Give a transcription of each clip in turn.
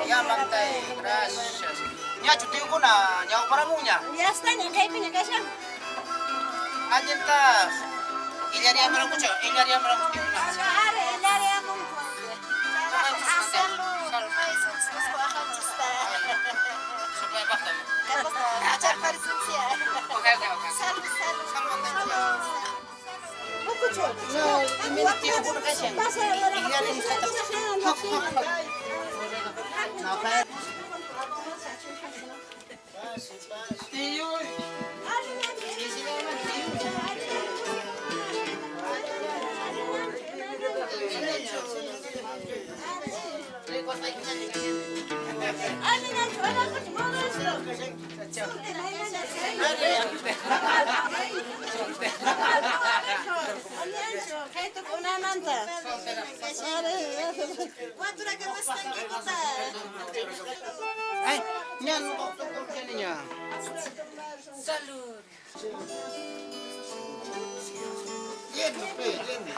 Ya, Mantay, gracias. Ya, cuti ko na. Ya, para mo niya. Ya está, ya kayak punya kasih. Ajen tas. Ilyari amalang ko siya. Ilyari amalang ko siya. Ada, dari yang Supaya bakta mo. Acar parisuncia. Okay. Salud. Aku cok. No, ini tiyo ko na kasi. Ilyari mo sa tas. Okay. Tiyo. Ay, niyan, tukol ka niya. Salud. Jedno, jedno.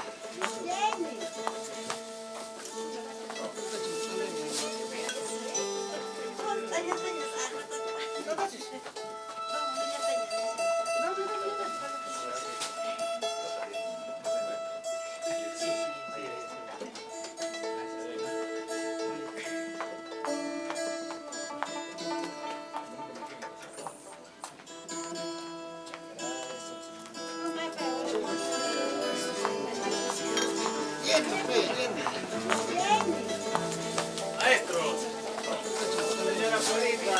Maestro, señora Polita,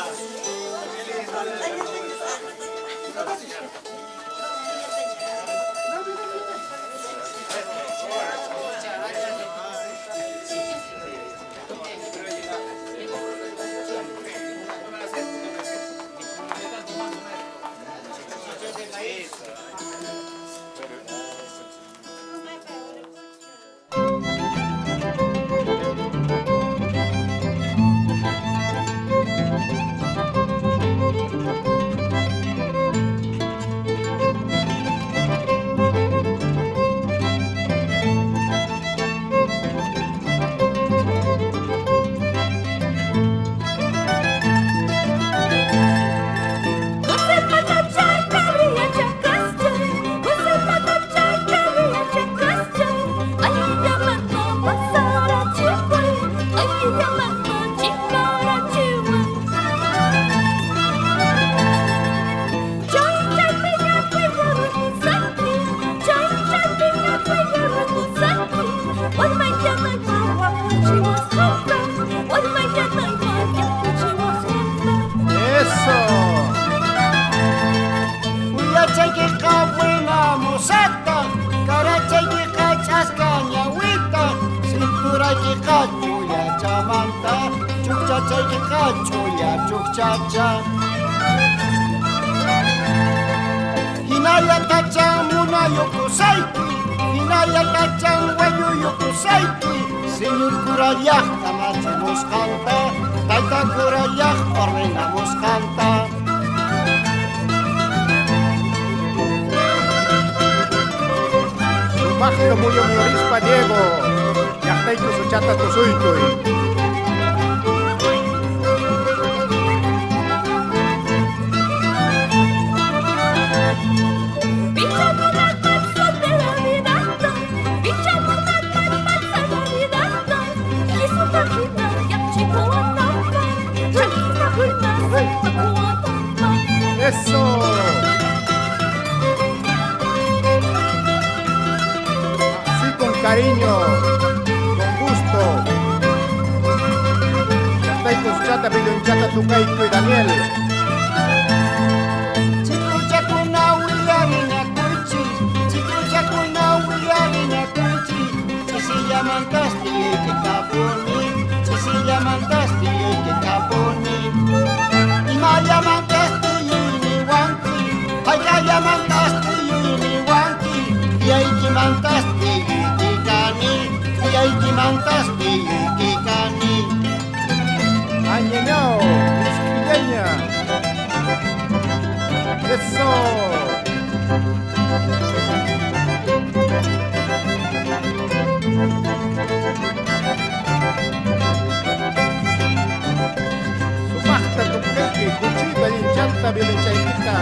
Hinaya kacang muna yoko saiki, hinaya kacang wayu yoko saiki. Señor kurayah tamachemos canta, taita kurayah ordenamos canta. Página muy honorispa Diego, ya está tu suchata tu suitui. Eso. Así con cariño, con gusto. Ya está tu suchata pilonchata tu caico y Daniel. Chico chakuna uyari na kuchis, mantaste que caponi, Cecilia mantaste que caponi. Y Maya mantaste ni wanki, Ayaya mantaste ni wanki, y ahí que mantaste que cani, y ahí que mantaste que cani. Añeñao, isquilleña. Eso. Sumachta tuqueque, cuchita y chanta violenchaitita.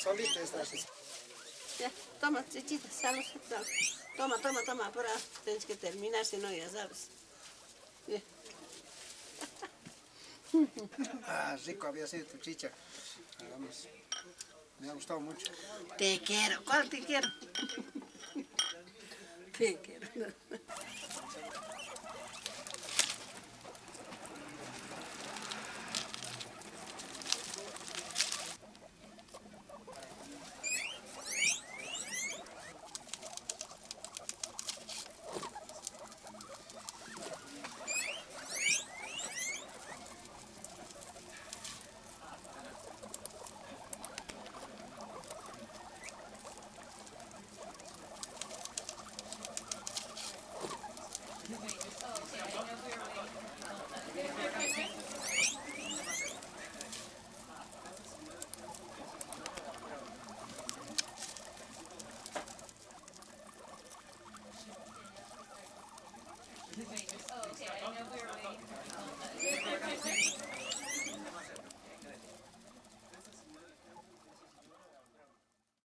Solita estás. Ya, toma, chichita, salud, salud. Toma, toma, toma, pero tienes que terminar, si no, ya sabes. Ya. Ah, rico había sido tu chicha. Vamos. Me ha gustado mucho. Te quiero, ¿cuál te quiero? Te quiero.